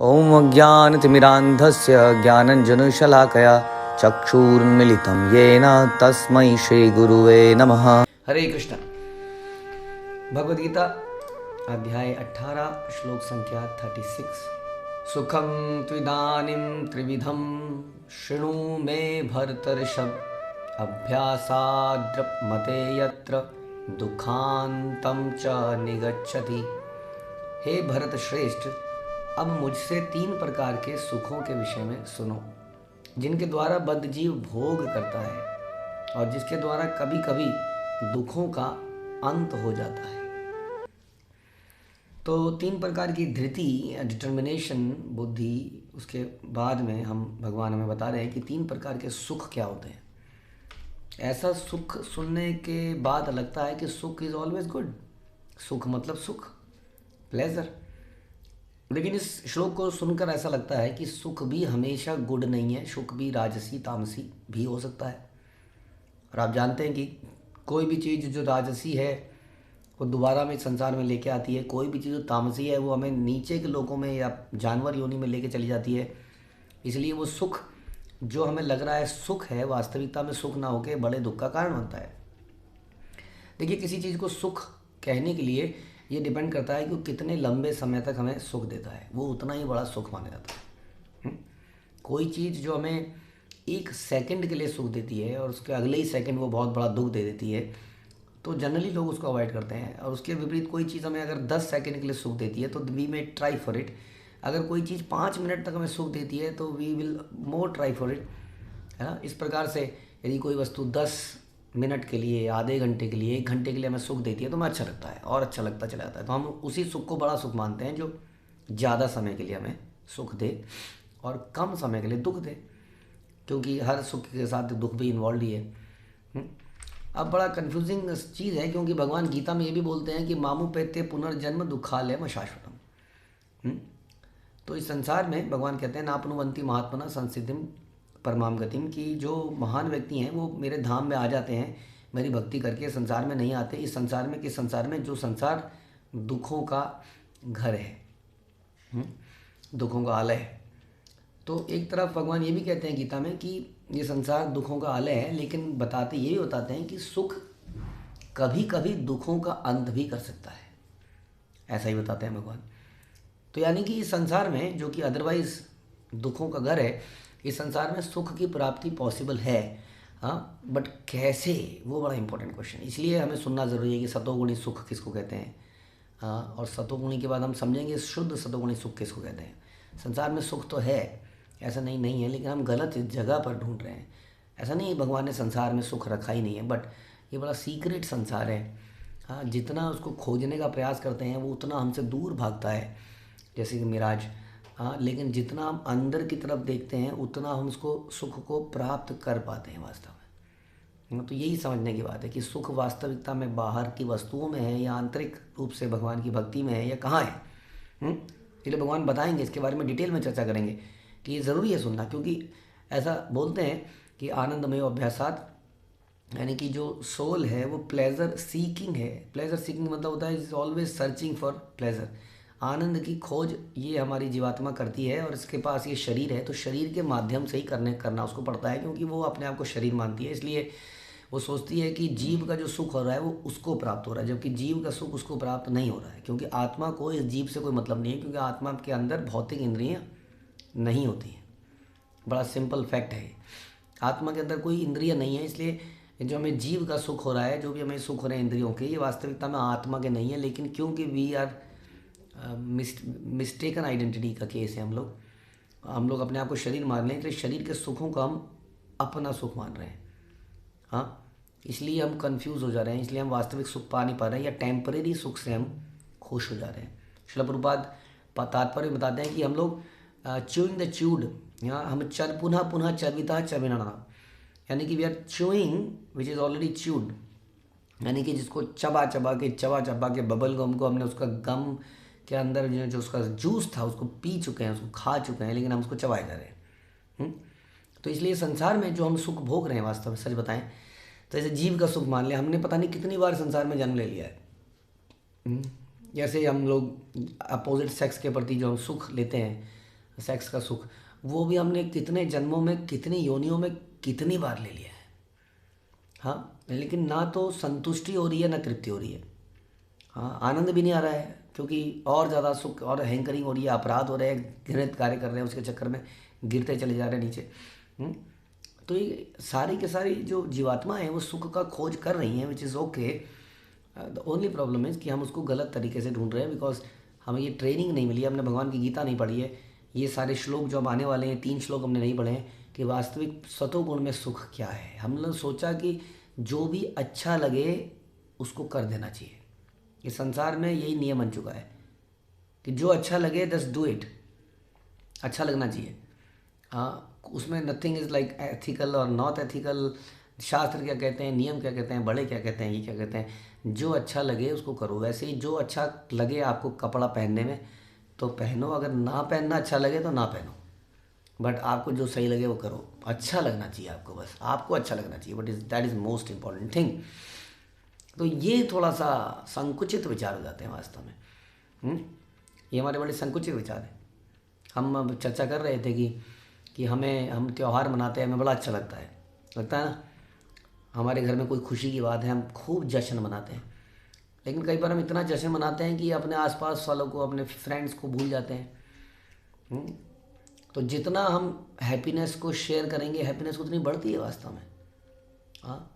ॐ अज्ञानतिमिरान्धस्य ज्ञानञ्जनशलाकया चक्षुरुन्मिलितं येन तस्मै श्रीगुरुवे नमः। हरे कृष्ण। भगवद गीता अध्याय 18 श्लोक संख्या 36। सुखं त्विदानीं त्रिविधं शृणु मे भरतर्षभ, अभ्यासाद्रमते यत्र दुःखान्तं च निगच्छति। हे भरत श्रेष्ठ, अब मुझसे 3 प्रकार के सुखों के विषय में सुनो, जिनके द्वारा बद्धजीव भोग करता है और जिसके द्वारा कभी कभी दुखों का अंत हो जाता है। तो 3 प्रकार की धृति, डिटर्मिनेशन, बुद्धि, उसके बाद में भगवान हमें बता रहे हैं कि 3 प्रकार के सुख क्या होते हैं। ऐसा सुख सुनने के बाद लगता है कि सुख इज़ ऑलवेज गुड। सुख मतलब सुख, प्लेजर। लेकिन इस श्लोक को सुनकर ऐसा लगता है कि सुख भी हमेशा गुड नहीं है, सुख भी राजसी तामसी भी हो सकता है। और आप जानते हैं कि कोई भी चीज़ जो राजसी है वो दोबारा में संसार में लेके आती है, कोई भी चीज़ जो तामसी है वो हमें नीचे के लोगों में या जानवर योनि में लेके चली जाती है। इसलिए वो सुख जो हमें लग रहा है सुख है, वास्तविकता में सुख ना होकर बड़े दुख का कारण बनता है। देखिए, किसी चीज़ को सुख कहने के लिए ये डिपेंड करता है कि वो कितने लंबे समय तक हमें सुख देता है, वो उतना ही बड़ा सुख माना जाता है। कोई चीज़ जो हमें 1 सेकंड के लिए सुख देती है और उसके अगले ही सेकंड वो बहुत बड़ा दुख दे देती है, तो जनरली लोग उसको अवॉइड करते हैं। और उसके विपरीत कोई चीज़ हमें अगर 10 सेकंड के लिए सुख देती है तो we may try for it. अगर कोई चीज़ 5 मिनट तक हमें सुख देती है तो we will more try for it, है ना। इस प्रकार से यदि कोई वस्तु 10 मिनट के लिए, आधे घंटे के लिए, 1 घंटे के लिए हमें सुख देती है तो हमें अच्छा लगता है और अच्छा लगता चला जाता है। तो हम उसी सुख को बड़ा सुख मानते हैं जो ज़्यादा समय के लिए हमें सुख दे और कम समय के लिए दुख दे, क्योंकि हर सुख के साथ दुख भी इन्वॉल्व ही है। अब बड़ा कन्फ्यूजिंग चीज़ है, क्योंकि भगवान गीता में ये भी बोलते हैं कि मामू पैते पुनर्जन्म दुखालयम शाश्वतम। तो इस संसार में भगवान कहते हैं नापनुवंती महात्मना संसिद्धिम परमाम गतिम, की जो महान व्यक्ति हैं वो मेरे धाम में आ जाते हैं मेरी भक्ति करके, संसार में नहीं आते। इस संसार में, किस संसार में? जो संसार दुखों का घर है, दुखों का आलय है। तो एक तरफ भगवान ये भी कहते हैं गीता में कि ये संसार दुखों का आलय है, लेकिन ये भी बताते हैं कि सुख कभी कभी दुखों का अंत भी कर सकता है, ऐसा ही बताते हैं भगवान। तो यानी कि इस संसार में, जो कि अदरवाइज दुखों का घर है, इस संसार में सुख की प्राप्ति पॉसिबल है, हाँ, बट कैसे, वो बड़ा इंपॉर्टेंट क्वेश्चन। इसलिए हमें सुनना ज़रूरी है कि सतोगुणी सुख किसको कहते हैं, हाँ, और सतोगुणी के बाद हम समझेंगे शुद्ध सतोगुणी सुख किसको कहते हैं। संसार में सुख तो है, ऐसा नहीं है, लेकिन हम गलत जगह पर ढूंढ रहे हैं। ऐसा नहीं है भगवान ने संसार में सुख रखा ही नहीं है, बट ये बड़ा सीक्रेट संसार है, हाँ। जितना उसको खोजने का प्रयास करते हैं वो उतना हमसे दूर भागता है, जैसे कि मिराज, हाँ। लेकिन जितना हम अंदर की तरफ देखते हैं उतना हम उसको सुख को प्राप्त कर पाते हैं वास्तव में। तो यही समझने की बात है कि सुख वास्तविकता में बाहर की वस्तुओं में है या आंतरिक रूप से भगवान की भक्ति में है या कहाँ है। इसलिए भगवान बताएंगे, इसके बारे में डिटेल में चर्चा करेंगे कि ये ज़रूरी है सुनना, क्योंकि ऐसा बोलते हैं कि आनंदमय अभ्यासात, यानी कि जो सोल है वो प्लेजर सीकिंग है। प्लेजर सीकिंग मतलब होता है is always searching for pleasure. आनंद की खोज ये हमारी जीवात्मा करती है, और इसके पास ये शरीर है तो शरीर के माध्यम से ही करना उसको पड़ता है, क्योंकि वो अपने आप को शरीर मानती है। इसलिए वो सोचती है कि जीव का जो सुख हो रहा है वो उसको प्राप्त हो रहा है, जबकि जीव का सुख उसको प्राप्त नहीं हो रहा है, क्योंकि आत्मा को इस जीव से कोई मतलब नहीं है, क्योंकि आत्मा के अंदर भौतिक इंद्रियाँ नहीं होती हैं। बड़ा सिंपल फैक्ट है, आत्मा के अंदर कोई इंद्रिय नहीं है। इसलिए जो हमें जीव का सुख हो रहा है, जो भी हमें सुख हो रहे हैं इंद्रियों के, ये वास्तविकता में आत्मा के नहीं है। लेकिन क्योंकि वी आर मिस्टेकन आइडेंटिटी का केस है, हम लोग अपने आप को शरीर मान रहे हैं, इसलिए शरीर के सुखों को हम अपना सुख मान रहे हैं, हाँ। इसलिए हम कंफ्यूज हो जा रहे हैं, इसलिए हम वास्तविक सुख पा नहीं पा रहे हैं, या टेम्परेरी सुख से हम खुश हो जा रहे हैं। श्रील प्रभुपाद तात्पर्य बताते हैं कि हम लोग च्यूइंग द च्यूड, यहाँ हम पुनः पुनः चर्विता चर्विना, यानी कि we are chewing which is already chewed, यानी कि जिसको चबा चबा के बबल गम को हमने उसका गम के अंदर जो उसका जूस था उसको पी चुके हैं, उसको खा चुके हैं, लेकिन हम उसको चबाए जा रहे हैं। तो इसलिए संसार में जो हम सुख भोग रहे हैं, वास्तव में सच बताएं तो जैसे जीव का सुख मान लिया हमने, पता नहीं कितनी बार संसार में जन्म ले लिया है। जैसे हम लोग अपोजिट सेक्स के प्रति जो हम सुख लेते हैं, सेक्स का सुख, वो भी हमने कितने जन्मों में, कितनी योनियों में, कितनी बार ले लिया है। हाँ, लेकिन ना तो संतुष्टि हो रही है ना तृप्ति हो रही है। हाँ, आनंद भी नहीं आ रहा है क्योंकि और ज़्यादा सुख और हैंकरिंग हो रही है, अपराध हो रहे हैं, घृणित कार्य कर रहे हैं, उसके चक्कर में गिरते चले जा रहे हैं नीचे। हम्म? तो ये सारी के सारी जो जीवात्मा है वो सुख का खोज कर रही हैं, which is okay. The only problem is कि हम उसको गलत तरीके से ढूंढ रहे हैं, बिकॉज हमें ये ट्रेनिंग नहीं मिली है, हमने भगवान की गीता नहीं पढ़ी है, ये सारे श्लोक जो अब आने वाले हैं 3 श्लोक हमने नहीं पढ़े हैं कि वास्तविक सतोगुण में सुख क्या है। हमने सोचा कि जो भी अच्छा लगे उसको कर देना चाहिए। इस संसार में यही नियम बन चुका है कि जो अच्छा लगे जस्ट डू इट, अच्छा लगना चाहिए। हाँ, उसमें नथिंग इज़ लाइक एथिकल और नॉट एथिकल, शास्त्र क्या कहते हैं, नियम क्या कहते हैं, बड़े क्या कहते हैं, ये क्या कहते हैं, जो अच्छा लगे उसको करो। वैसे ही जो अच्छा लगे आपको कपड़ा पहनने में तो पहनो, अगर ना पहनना अच्छा लगे तो ना पहनो, बट आपको जो सही लगे वो करो। अच्छा लगना चाहिए आपको, बस आपको अच्छा लगना चाहिए, but is that is most important thing. तो ये थोड़ा सा संकुचित विचार हो जाते हैं वास्तव में। ये हमारे बड़े संकुचित विचार हैं। हम अब चर्चा कर रहे थे कि हम त्यौहार मनाते हैं, हमें बड़ा अच्छा लगता है ना। हमारे घर में कोई खुशी की बात है, हम खूब जश्न मनाते हैं, लेकिन कई बार हम इतना जश्न मनाते हैं कि अपने आसपास वालों को, अपने फ्रेंड्स को भूल जाते हैं। हम्म? तो जितना हम हैप्पीनेस को शेयर करेंगे, हैप्पीनेस उतनी बढ़ती है वास्तव में। हाँ,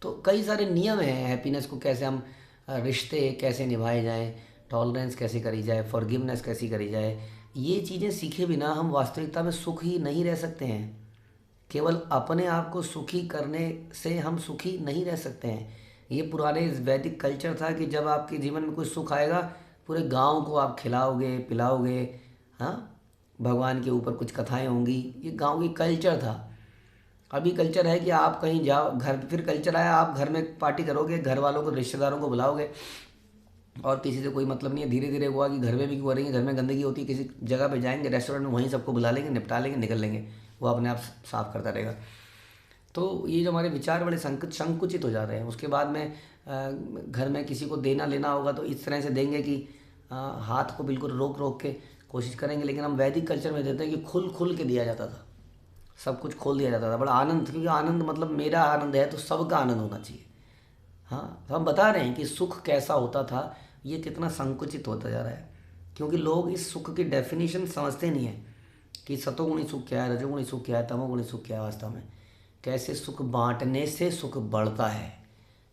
तो कई सारे नियम हैं हैप्पीनेस को कैसे हम, रिश्ते कैसे निभाए जाएं, टॉलरेंस कैसे करी जाए, फॉरगिवनेस कैसी करी जाए, ये चीज़ें सीखे बिना हम वास्तविकता में सुख ही नहीं रह सकते हैं। केवल अपने आप को सुखी करने से हम सुखी नहीं रह सकते हैं। ये पुराने वैदिक कल्चर था कि जब आपके जीवन में कोई सुख आएगा पूरे गांव को आप खिलाओगे पिलाओगे। हाँ, भगवान के ऊपर कुछ कथाएं होंगी, ये गांव की कल्चर था। अभी कल्चर है कि आप कहीं जाओ, घर फिर कल्चर आया आप घर में पार्टी करोगे, घर वालों को रिश्तेदारों को बुलाओगे और किसी से कोई मतलब नहीं है। धीरे धीरे हुआ कि घर में भी क्यों करेंगे, घर में गंदगी होती है, किसी जगह पे जाएंगे रेस्टोरेंट में, वहीं सबको बुला लेंगे, निपटा लेंगे, निकल लेंगे, वो अपने आप साफ करता रहेगा। तो ये जो हमारे विचार बड़े संकुचित हो जा रहे हैं। उसके बाद में घर में किसी को देना लेना होगा तो इस तरह से देंगे कि हाथ को बिल्कुल रोक रोक के कोशिश करेंगे। लेकिन हम वैदिक कल्चर में देते हैं कि खुल खुल के दिया जाता था, सब कुछ खोल दिया जाता था, बड़ा आनंद, क्योंकि आनंद मतलब मेरा आनंद है तो सबका आनंद होना चाहिए। हाँ, तो हम बता रहे हैं कि सुख कैसा होता था, ये कितना संकुचित होता जा रहा है, क्योंकि लोग इस सुख की डेफिनेशन समझते नहीं है कि सतोगुणी सुख क्या है, रजोगुणी सुख क्या है, तमोगुणी सुख क्या है। वास्तव में कैसे सुख बांटने से सुख बढ़ता है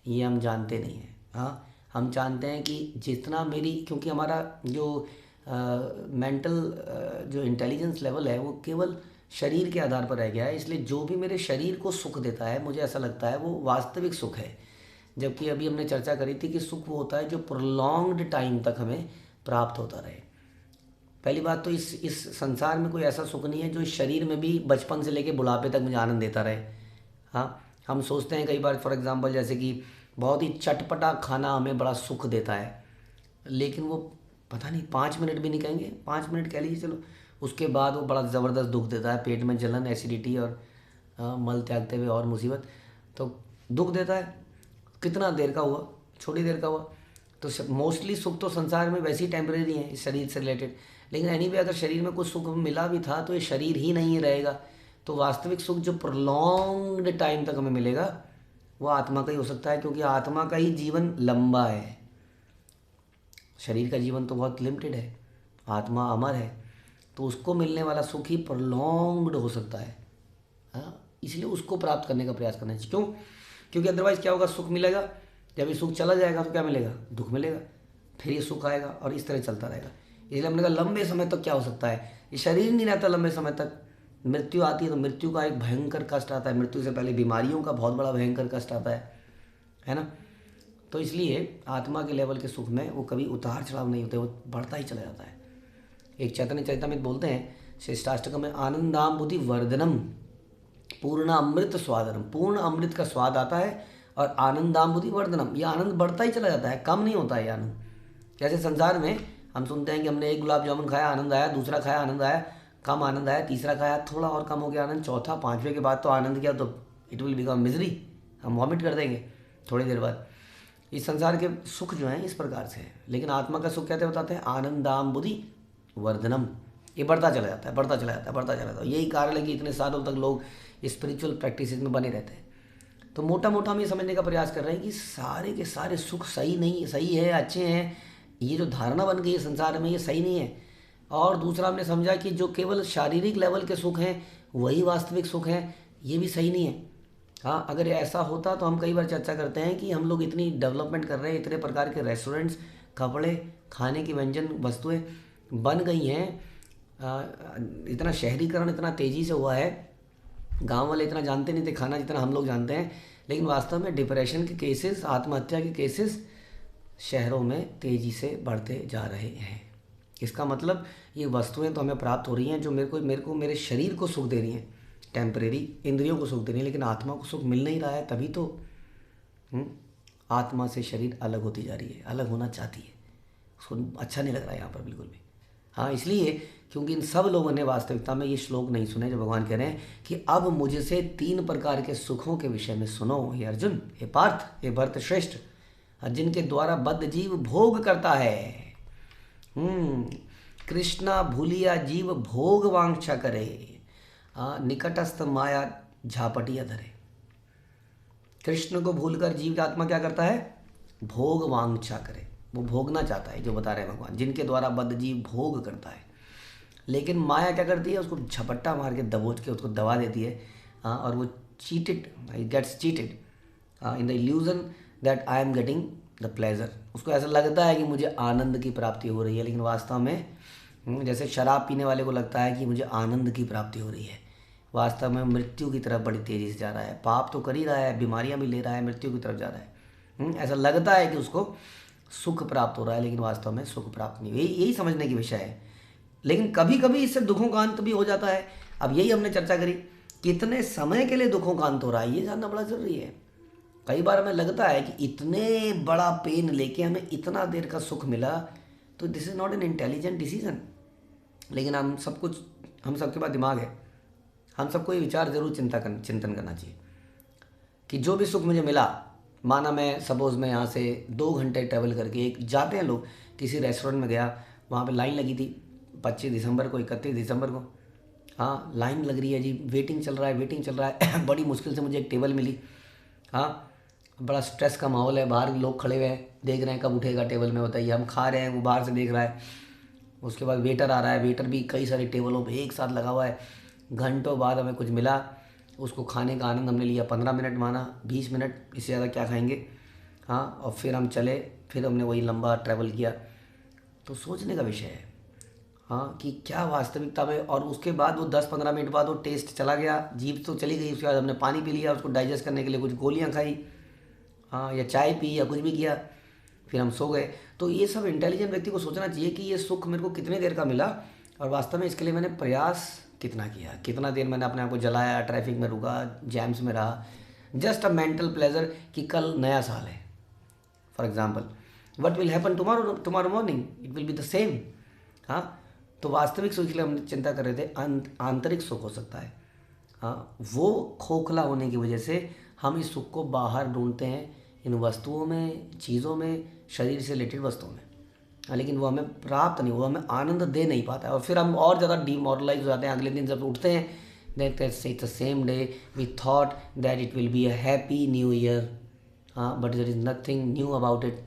ये हम जानते नहीं हैं। हाँ, हम जानते हैं कि जितना मेरी, क्योंकि हमारा जो मेंटल जो इंटेलिजेंस लेवल है वो केवल शरीर के आधार पर रह गया है, इसलिए जो भी मेरे शरीर को सुख देता है मुझे ऐसा लगता है वो वास्तविक सुख है। जबकि अभी हमने चर्चा करी थी कि सुख वो होता है जो प्रोलॉन्ग्ड टाइम तक हमें प्राप्त होता रहे। पहली बात तो इस संसार में कोई ऐसा सुख नहीं है जो इस शरीर में भी बचपन से लेके बुढ़ापे तक मुझे आनंद देता रहे। हाँ, हम सोचते हैं कई बार, फॉर एग्जांपल जैसे कि बहुत ही चटपटा खाना हमें बड़ा सुख देता है, लेकिन वो पता नहीं 5 मिनट भी नहीं कहेंगे, 5 मिनट कह लीजिए चलो, उसके बाद वो बड़ा ज़बरदस्त दुख देता है, पेट में जलन, एसिडिटी और मल त्यागते हुए और मुसीबत, तो दुख देता है। कितना देर का हुआ, छोटी देर का हुआ। तो मोस्टली सुख तो संसार में वैसे ही टेम्परेरी है इस शरीर से रिलेटेड, लेकिन एनीवे अगर शरीर में कुछ सुख मिला भी था तो ये शरीर ही नहीं रहेगा। तो वास्तविक सुख जो प्रोलॉन्ग्ड टाइम तक हमें मिलेगा वो आत्मा का ही हो सकता है, क्योंकि आत्मा का ही जीवन लंबा है। शरीर का जीवन तो बहुत लिमिटेड है, आत्मा अमर है, तो उसको मिलने वाला सुख ही प्रोलॉन्ग्ड हो सकता है। हाँ, इसलिए उसको प्राप्त करने का प्रयास करना चाहिए। क्यों? क्योंकि अदरवाइज़ क्या होगा, सुख मिलेगा, जब ये सुख चला जाएगा तो क्या मिलेगा, दुख मिलेगा, फिर ये सुख आएगा और इस तरह चलता रहेगा। इसलिए हमने कहा लंबे समय तक क्या हो सकता है, ये शरीर नहीं रहता लंबे समय तक, मृत्यु आती है तो मृत्यु का एक भयंकर कष्ट आता है, मृत्यु से पहले बीमारियों का बहुत बड़ा भयंकर कष्ट आता है ना। तो इसलिए आत्मा के लेवल के सुख में वो कभी उतार चढ़ाव नहीं होते, वो बढ़ता ही चला जाता है। एक चैतन्य चरितमृत बोलते हैं श्रेष्ठाष्टकम में, आनंदाम्बुधि वर्धनम पूर्ण अमृत स्वादनम, पूर्ण अमृत का स्वाद आता है और आनंदाम्बुधि वर्धनम, ये आनंद बढ़ता ही चला जाता है, कम नहीं होता है ये आनंद। जैसे संसार में हम सुनते हैं कि हमने एक गुलाब जामुन खाया आनंद आया, दूसरा खाया आनंद आया, कम आनंद आया, तीसरा खाया थोड़ा और कम हो गया आनंद, चौथा, पाँचवें के बाद तो आनंद किया तो इट विल बिकम मिजरी, हम वॉमिट कर देंगे थोड़ी देर बाद। इस संसार के सुख जो हैं इस प्रकार से है, लेकिन आत्मा का सुख कहते बताते हैं आनंदाम्बुधि वर्धनम, ये बढ़ता चला जाता है, बढ़ता चला जाता है, बढ़ता चला जाता है। यही कारण है कि इतने सालों तक लोग स्पिरिचुअल प्रैक्टिस में बने रहते हैं। तो मोटा मोटा हम ये समझने का प्रयास कर रहे हैं कि सारे के सारे सुख सही नहीं, सही है, अच्छे हैं। ये जो धारणा बन गई है संसार में, ये सही नहीं है। और दूसरा हमने समझा कि जो केवल शारीरिक लेवल के सुख हैं वही वास्तविक सुख हैं, ये भी सही नहीं है। हाँ, अगर ऐसा होता तो हम कई बार चर्चा करते हैं कि हम लोग इतनी डेवलपमेंट कर रहे हैं, इतने प्रकार के रेस्टोरेंट्स, कपड़े, खाने की व्यंजन वस्तुएं बन गई हैं, इतना शहरीकरण इतना तेज़ी से हुआ है, गांव वाले इतना जानते नहीं थे खाना जितना हम लोग जानते हैं। लेकिन वास्तव में डिप्रेशन के केसेस, आत्महत्या के केसेस शहरों में तेज़ी से बढ़ते जा रहे हैं। इसका मतलब ये वस्तुएं तो हमें प्राप्त हो रही हैं जो मेरे शरीर को सुख दे रही हैं, टेम्परेरी इंद्रियों को सुख दे रही हैं, लेकिन आत्मा को सुख मिल नहीं रहा है। तभी तो आत्मा से शरीर अलग होती जा रही है, अलग होना चाहती है, उसको अच्छा नहीं लग रहा है यहाँ पर बिल्कुल भी। हाँ, इसलिए क्योंकि इन सब लोगों ने वास्तविकता में ये श्लोक नहीं सुने जो भगवान कह रहे हैं कि अब मुझसे 3 प्रकार के सुखों के विषय में सुनो, हे अर्जुन, हे पार्थ, हे भरत श्रेष्ठ, जिनके द्वारा बद्ध जीव भोग करता है। कृष्णा भूलिया जीव भोग वांछा करे, निकटस्थ माया झापटिया धरे। कृष्ण को भूलकर जीव की आत्मा क्या करता है? भोग वांछा करे, वो भोगना चाहता है, जो बता रहे हैं भगवान, जिनके द्वारा बद्ध जीव भोग करता है। लेकिन माया क्या करती है? उसको झपट्टा मार के दबोच के उसको दबा देती है, और वो cheated, gets cheated in the illusion that I am getting the pleasure. उसको ऐसा लगता है कि मुझे आनंद की प्राप्ति हो रही है, लेकिन वास्तव में जैसे शराब पीने वाले को लगता है कि मुझे आनंद की प्राप्ति हो रही है, वास्तव में मृत्यु की तरफ बड़ी तेज़ी से जा रहा है। पाप तो कर ही रहा है, बीमारियां भी ले रहा है, मृत्यु की तरफ जा रहा है। ऐसा लगता है कि उसको सुख प्राप्त हो रहा है, लेकिन वास्तव में सुख प्राप्त नहीं। यही समझने की विषय है। लेकिन कभी कभी इससे दुखों का अंत भी हो जाता है। अब यही हमने चर्चा करी, कितने समय के लिए दुखों का अंत हो रहा है ये जानना बड़ा ज़रूरी है। कई बार हमें लगता है कि इतने बड़ा पेन लेके हमें इतना देर का सुख मिला, तो this is not an intelligent decision. लेकिन हम सबके पास दिमाग है, हम सबको ये विचार जरूर चिंतन करना चाहिए कि जो भी सुख मुझे मिला, माना मैं सपोज़ मैं यहाँ से 2 घंटे ट्रैवल करके एक जाते हैं लोग किसी रेस्टोरेंट में गया, वहाँ पे लाइन लगी थी 25 दिसंबर को, 31 दिसंबर को। हाँ, लाइन लग रही है जी, वेटिंग चल रहा है बड़ी मुश्किल से मुझे एक टेबल मिली। हाँ, बड़ा स्ट्रेस का माहौल है, बाहर लोग खड़े हुए हैं, देख रहे हैं कब उठेगा टेबल में, बताइए। हम खा रहे हैं, वो बाहर से देख रहा है। उसके बाद वेटर आ रहा है, वेटर भी कई सारी टेबलों पे एक साथ लगा हुआ है। घंटों बाद हमें कुछ मिला, उसको खाने का आनंद हमने लिया, 15 मिनट माना, 20 मिनट, इससे ज़्यादा क्या खाएंगे। हाँ, और फिर हम चले, फिर हमने वही लंबा ट्रैवल किया। तो सोचने का विषय है हाँ, कि क्या वास्तविकता में। और उसके बाद वो 10-15 मिनट बाद वो टेस्ट चला गया, जीभ तो चली गई। उसके बाद हमने पानी पी लिया, उसको डाइजेस्ट करने के लिए कुछ गोलियाँ खाई, हाँ, या चाय पी या कुछ भी किया, फिर हम सो गए। तो ये सब इंटेलिजेंट व्यक्ति को सोचना चाहिए कि ये सुख मेरे को कितने देर का मिला, और वास्तव में इसके लिए मैंने प्रयास कितना किया, कितना देर मैंने अपने आप को जलाया, ट्रैफिक में रुका, जैम्स में रहा, जस्ट अ मेंटल प्लेजर कि कल नया साल है। For example, what will happen tomorrow morning, it will be the same. हाँ, तो वास्तविक सुख के लिए हम चिंता कर रहे थे, आंतरिक सुख हो सकता है। हाँ, वो खोखला होने की वजह से हम इस सुख को बाहर ढूंढते हैं, इन वस्तुओं में, चीज़ों में, शरीर से रिलेटेड वस्तुओं में। लेकिन वो हमें प्राप्त नहीं, वो हमें आनंद दे नहीं पाता है, और फिर हम और ज़्यादा डिमोरलाइज हो जाते हैं। अगले दिन जब उठते हैं, that it's the same day we thought that it will be a happy new year, हाँ, but there is nothing new about it.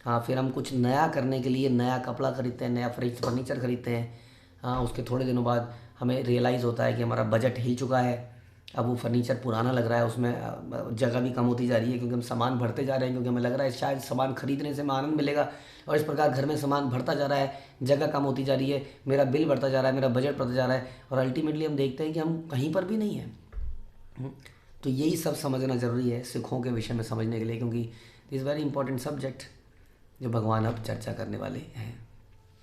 हाँ, फिर हम कुछ नया करने के लिए नया कपड़ा खरीदते हैं, नया फर्नीचर खरीदते हैं। हाँ, उसके थोड़े दिनों बाद हमें रियलाइज़ होता है कि हमारा बजट हिल चुका है, अब वो फर्नीचर पुराना लग रहा है, उसमें जगह भी कम होती जा रही है, क्योंकि हम सामान भरते जा रहे हैं, क्योंकि हमें लग रहा है शायद सामान खरीदने से हमें आनंद मिलेगा। और इस प्रकार घर में सामान भरता जा रहा है, जगह कम होती जा रही है, मेरा बिल बढ़ता जा रहा है, मेरा बजट बढ़ता जा रहा है, और अल्टीमेटली हम देखते हैं कि हम कहीं पर भी नहीं हैं। तो यही सब समझना ज़रूरी है सुखों के विषय में समझने के लिए, क्योंकि दिस वेरी इंपॉर्टेंट सब्जेक्ट जो भगवान अब चर्चा करने वाले हैं।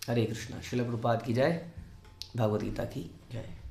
हरे कृष्णा। श्रील प्रभुपाद की जय, भगवद गीता की जय।